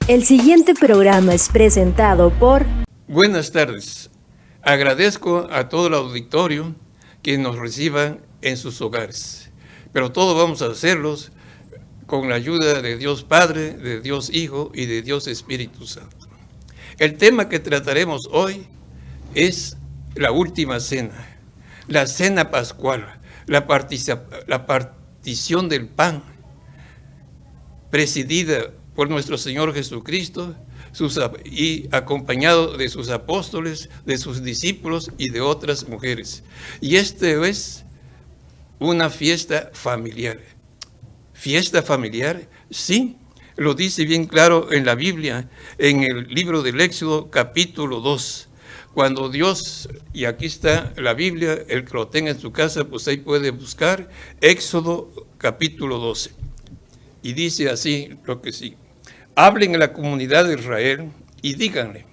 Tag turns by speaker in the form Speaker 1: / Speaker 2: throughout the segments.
Speaker 1: El siguiente programa es presentado por...
Speaker 2: Buenas tardes. Agradezco a todo el auditorio que nos reciban en sus hogares. Pero todo vamos a hacerlos con la ayuda de Dios Padre, de Dios Hijo y de Dios Espíritu Santo. El tema que trataremos hoy es la última cena, la cena pascual, la partición del pan, presidida por nuestro Señor Jesucristo y acompañado de sus apóstoles, de sus discípulos y de otras mujeres. Y este es una fiesta familiar. ¿Fiesta familiar? Sí, lo dice bien claro en la Biblia, en el libro del Éxodo, capítulo 2. Cuando Dios, y aquí está la Biblia, el que lo tenga en su casa, pues ahí puede buscar, Éxodo, capítulo 12. Y dice así lo que sigue. Hablen a la comunidad de Israel y díganle,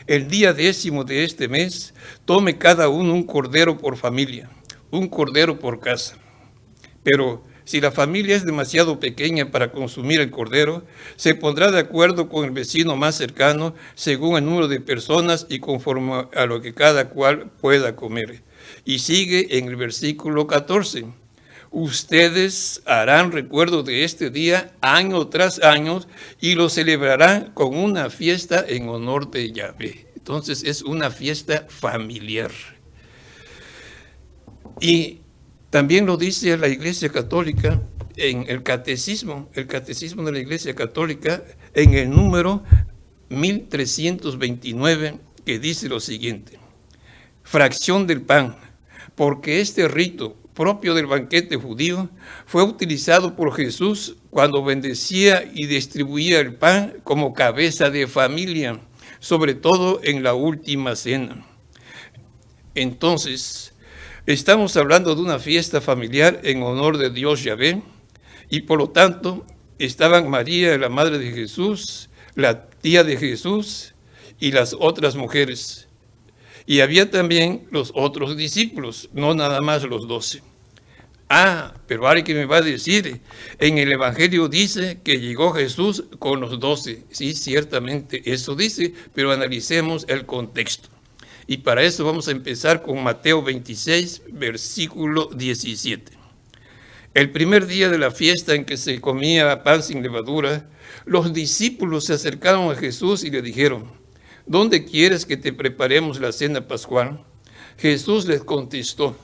Speaker 2: el día 10º de este mes, tome cada uno un cordero por familia, un cordero por casa. Pero si la familia es demasiado pequeña para consumir el cordero, se pondrá de acuerdo con el vecino más cercano según el número de personas y conforme a lo que cada cual pueda comer. Y sigue en el versículo 14. Ustedes harán recuerdo de este día año tras año y lo celebrarán con una fiesta en honor de Yahvé. Entonces es una fiesta familiar. Y también lo dice la Iglesia Católica en el catecismo de la Iglesia Católica, en el número 1329, que dice lo siguiente. Fracción del pan, porque este rito propio del banquete judío fue utilizado por Jesús cuando bendecía y distribuía el pan como cabeza de familia, sobre todo en la última cena. Entonces, estamos hablando de una fiesta familiar en honor de Dios Yahvé, y por lo tanto estaban María, la madre de Jesús, la tía de Jesús y las otras mujeres. Y había también los otros discípulos, no nada más los 12. Pero alguien me va a decir, en el Evangelio dice que llegó Jesús con los 12. Sí, ciertamente eso dice, pero analicemos el contexto. Y para eso vamos a empezar con Mateo 26, versículo 17. El primer día de la fiesta en que se comía pan sin levadura, los discípulos se acercaron a Jesús y le dijeron, ¿dónde quieres que te preparemos la cena pascual? Jesús les contestó,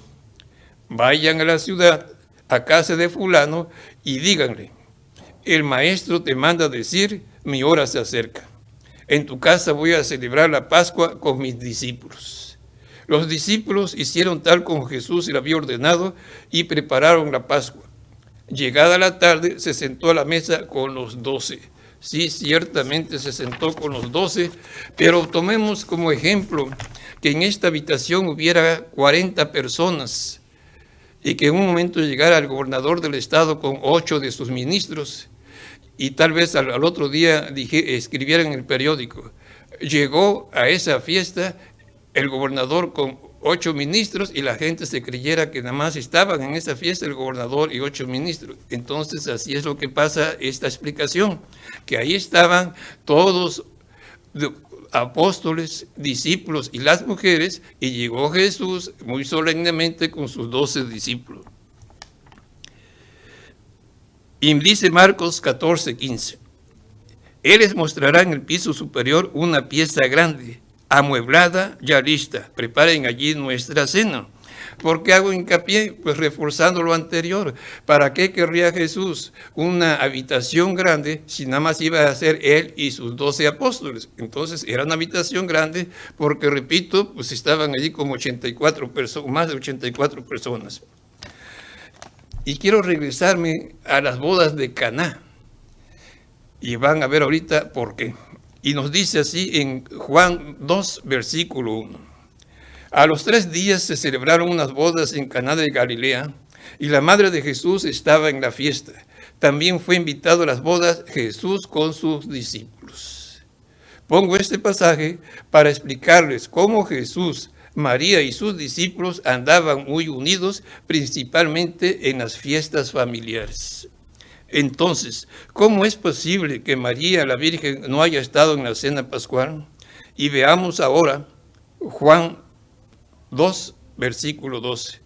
Speaker 2: vayan a la ciudad, a casa de fulano, y díganle, el maestro te manda decir, mi hora se acerca. En tu casa voy a celebrar la Pascua con mis discípulos. Los discípulos hicieron tal como Jesús le había ordenado y prepararon la Pascua. Llegada la tarde, se sentó a la mesa con los 12. Sí, ciertamente se sentó con los 12, pero tomemos como ejemplo que en esta habitación hubiera 40 personas y que en un momento llegara el gobernador del estado con 8 de sus ministros y tal vez al otro día escribieran en el periódico, llegó a esa fiesta el gobernador con 8 ministros y la gente se creyera que nada más estaban en esa fiesta el gobernador y 8 ministros. Entonces así es lo que pasa esta explicación, que ahí estaban todos apóstoles, discípulos y las mujeres, y llegó Jesús muy solemnemente con sus 12 discípulos. Y dice Marcos 14:15, Él les mostrará en el piso superior una pieza grande, amueblada, ya lista. Preparen allí nuestra cena. ¿Por qué hago hincapié? Pues reforzando lo anterior. ¿Para qué querría Jesús una habitación grande si nada más iba a ser Él y sus 12 apóstoles? Entonces era una habitación grande porque, repito, pues estaban allí como 84 personas, más de 84 personas. Y quiero regresarme a las bodas de Caná. Y van a ver ahorita por qué. Y nos dice así en Juan 2, versículo 1. A los 3 días se celebraron unas bodas en Caná de Galilea, y la madre de Jesús estaba en la fiesta. También fue invitado a las bodas Jesús con sus discípulos. Pongo este pasaje para explicarles cómo Jesús, María y sus discípulos andaban muy unidos, principalmente en las fiestas familiares. Entonces, ¿cómo es posible que María, la Virgen, no haya estado en la cena pascual? Y veamos ahora Juan 2, versículo 12.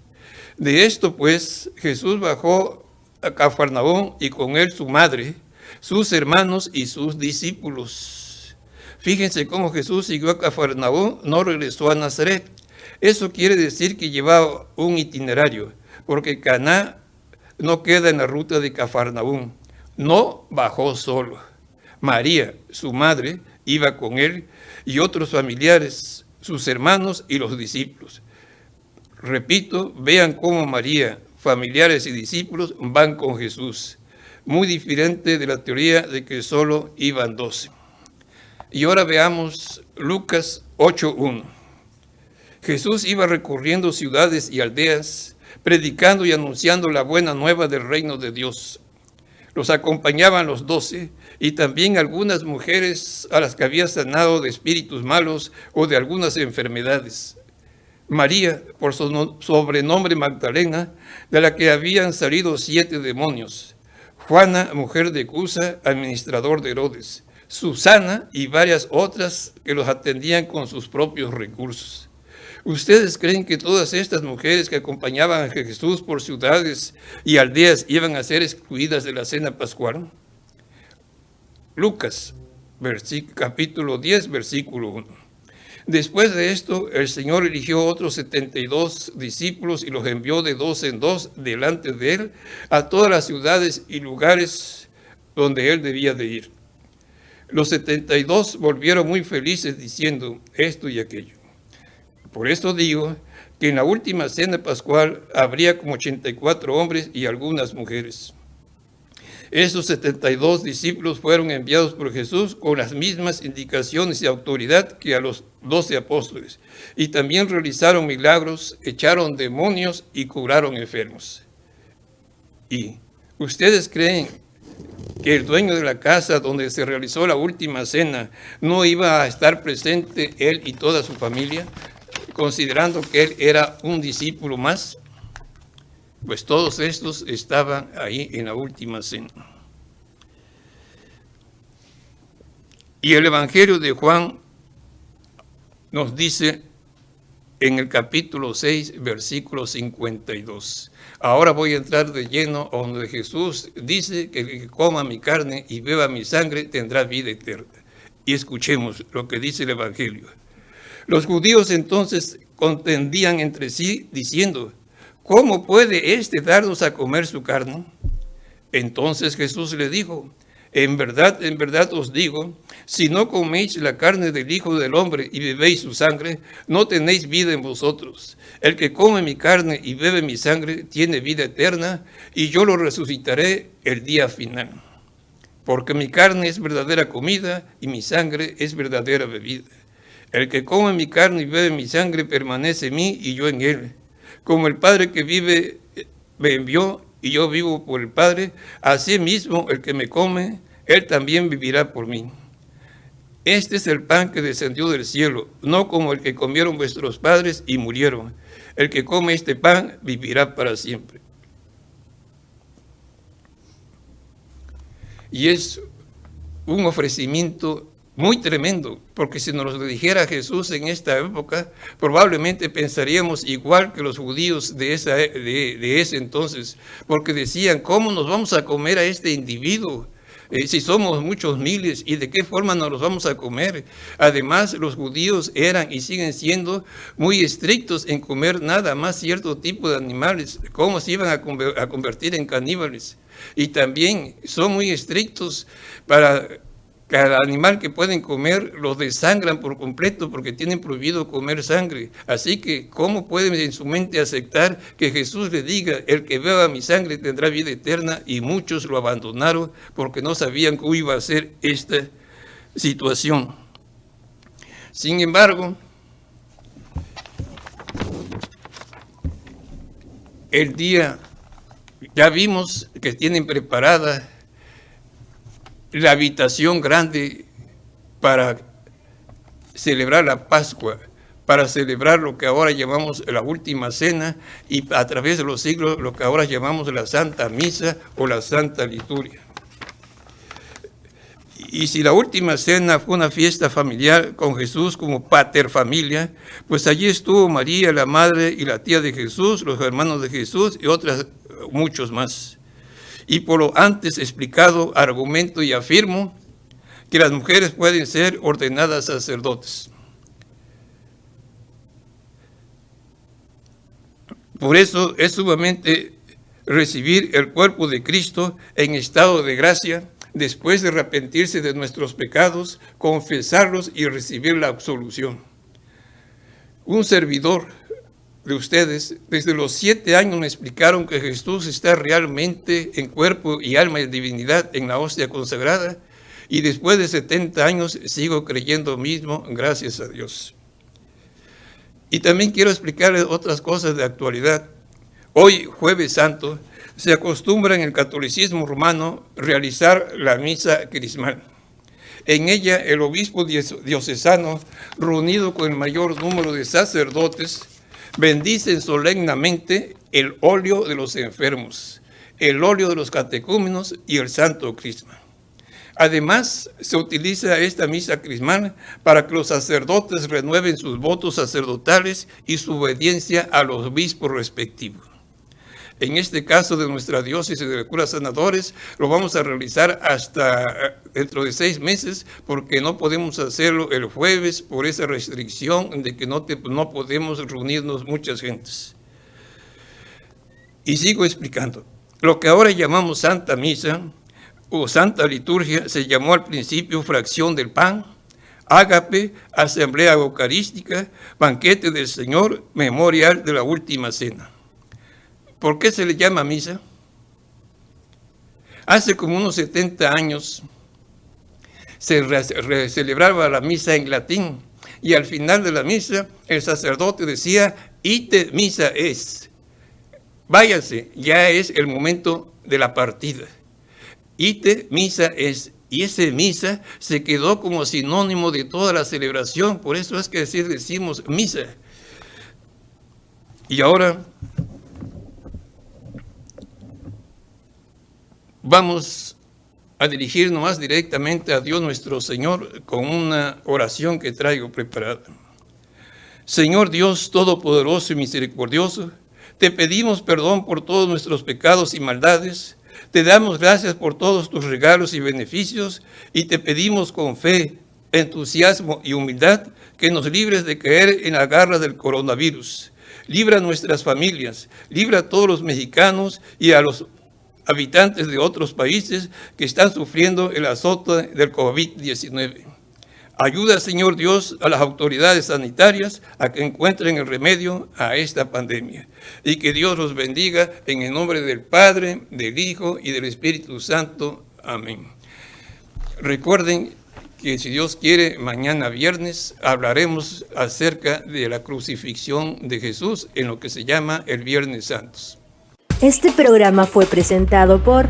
Speaker 2: De esto pues Jesús bajó a Cafarnaúm y con él su madre, sus hermanos y sus discípulos. Fíjense cómo Jesús siguió a Cafarnaúm, no regresó a Nazaret. Eso quiere decir que llevaba un itinerario, porque Caná no queda en la ruta de Cafarnaúm. No bajó solo. María, su madre, iba con él y otros familiares, sus hermanos y los discípulos. Repito, vean cómo María, familiares y discípulos van con Jesús. Muy diferente de la teoría de que solo iban 12. Y ahora veamos Lucas 8:1. Jesús iba recorriendo ciudades y aldeas, predicando y anunciando la buena nueva del reino de Dios. Los acompañaban los 12 y también algunas mujeres a las que había sanado de espíritus malos o de algunas enfermedades. María, por su sobrenombre Magdalena, de la que habían salido 7 demonios. Juana, mujer de Cusa, administrador de Herodes. Susana y varias otras que los atendían con sus propios recursos. ¿Ustedes creen que todas estas mujeres que acompañaban a Jesús por ciudades y aldeas iban a ser excluidas de la cena pascual? Lucas, capítulo 10, versículo 1. Después de esto, el Señor eligió otros 72 discípulos y los envió de 2 en 2 delante de él a todas las ciudades y lugares donde él debía de ir. Los 72 volvieron muy felices diciendo esto y aquello. Por esto digo que en la última cena pascual habría como 84 hombres y algunas mujeres. Esos 72 discípulos fueron enviados por Jesús con las mismas indicaciones y autoridad que a los 12 apóstoles. Y también realizaron milagros, echaron demonios y curaron enfermos. ¿Y ustedes creen que el dueño de la casa donde se realizó la última cena no iba a estar presente él y toda su familia, considerando que él era un discípulo más? Pues todos estos estaban ahí en la última cena. Y el Evangelio de Juan nos dice en el capítulo 6, versículo 52. Ahora voy a entrar de lleno a donde Jesús dice que el que coma mi carne y beba mi sangre tendrá vida eterna. Y escuchemos lo que dice el Evangelio. Los judíos entonces contendían entre sí diciendo: ¿cómo puede éste darnos a comer su carne? Entonces Jesús le dijo: en verdad os digo, si no coméis la carne del Hijo del Hombre y bebéis su sangre, no tenéis vida en vosotros. El que come mi carne y bebe mi sangre tiene vida eterna, y yo lo resucitaré el día final. Porque mi carne es verdadera comida y mi sangre es verdadera bebida. El que come mi carne y bebe mi sangre permanece en mí y yo en él. Como el Padre que vive me envió y yo vivo por el Padre, así mismo el que me come, él también vivirá por mí. Este es el pan que descendió del cielo, no como el que comieron vuestros padres y murieron. El que come este pan vivirá para siempre. Y es un ofrecimiento muy tremendo, porque si nos lo dijera Jesús en esta época, probablemente pensaríamos igual que los judíos de ese entonces, porque decían: ¿cómo nos vamos a comer a este individuo? Si somos muchos miles, ¿y de qué forma nos los vamos a comer? Además, los judíos eran y siguen siendo muy estrictos en comer nada más cierto tipo de animales. ¿Cómo se iban a convertir en caníbales? Y también son muy estrictos para cada animal que pueden comer, los desangran por completo porque tienen prohibido comer sangre. Así que, ¿cómo pueden en su mente aceptar que Jesús le diga: el que beba mi sangre tendrá vida eterna? Y muchos lo abandonaron porque no sabían cómo iba a ser esta situación. Sin embargo, el día, ya vimos que tienen preparada la habitación grande para celebrar la Pascua, para celebrar lo que ahora llamamos la última cena y a través de los siglos lo que ahora llamamos la Santa Misa o la Santa Liturgia. Y si la última cena fue una fiesta familiar con Jesús como paterfamilia, pues allí estuvo María, la madre y la tía de Jesús, los hermanos de Jesús y otras muchos más. Y por lo antes explicado, argumento y afirmo que las mujeres pueden ser ordenadas sacerdotes. Por eso es sumamente recibir el cuerpo de Cristo en estado de gracia, después de arrepentirse de nuestros pecados, confesarlos y recibir la absolución. Un servidor de ustedes, desde los 7 años me explicaron que Jesús está realmente en cuerpo y alma y divinidad en la hostia consagrada, y después de 70 años sigo creyendo mismo, gracias a Dios. Y también quiero explicarles otras cosas de actualidad. Hoy, Jueves Santo, se acostumbra en el catolicismo romano realizar la misa crismal. En ella, el obispo diocesano, reunido con el mayor número de sacerdotes, bendicen solemnemente el óleo de los enfermos, el óleo de los catecúmenos y el santo crisma. Además, se utiliza esta misa crismal para que los sacerdotes renueven sus votos sacerdotales y su obediencia a los obispos respectivos. En este caso de nuestra diócesis de curas sanadores, lo vamos a realizar hasta dentro de 6 meses, porque no podemos hacerlo el jueves por esa restricción de que no podemos reunirnos muchas gentes. Y sigo explicando. Lo que ahora llamamos Santa Misa o Santa Liturgia se llamó al principio fracción del pan, ágape, asamblea eucarística, banquete del Señor, memorial de la última cena. ¿Por qué se le llama misa? Hace como unos 70 años se celebraba la misa en latín y al final de la misa el sacerdote decía, ite misa es, váyanse, ya es el momento de la partida. Ite misa es, y ese misa se quedó como sinónimo de toda la celebración, por eso es que decimos misa. Y ahora vamos a dirigirnos más directamente a Dios nuestro Señor con una oración que traigo preparada. Señor Dios Todopoderoso y Misericordioso, te pedimos perdón por todos nuestros pecados y maldades, te damos gracias por todos tus regalos y beneficios y te pedimos con fe, entusiasmo y humildad que nos libres de caer en la garra del coronavirus. Libra a nuestras familias, libra a todos los mexicanos y a los habitantes de otros países que están sufriendo el azote del COVID-19. Ayuda, Señor Dios, a las autoridades sanitarias a que encuentren el remedio a esta pandemia. Y que Dios los bendiga en el nombre del Padre, del Hijo y del Espíritu Santo. Amén. Recuerden que si Dios quiere, mañana viernes hablaremos acerca de la crucifixión de Jesús en lo que se llama el Viernes Santos.
Speaker 1: Este programa fue presentado por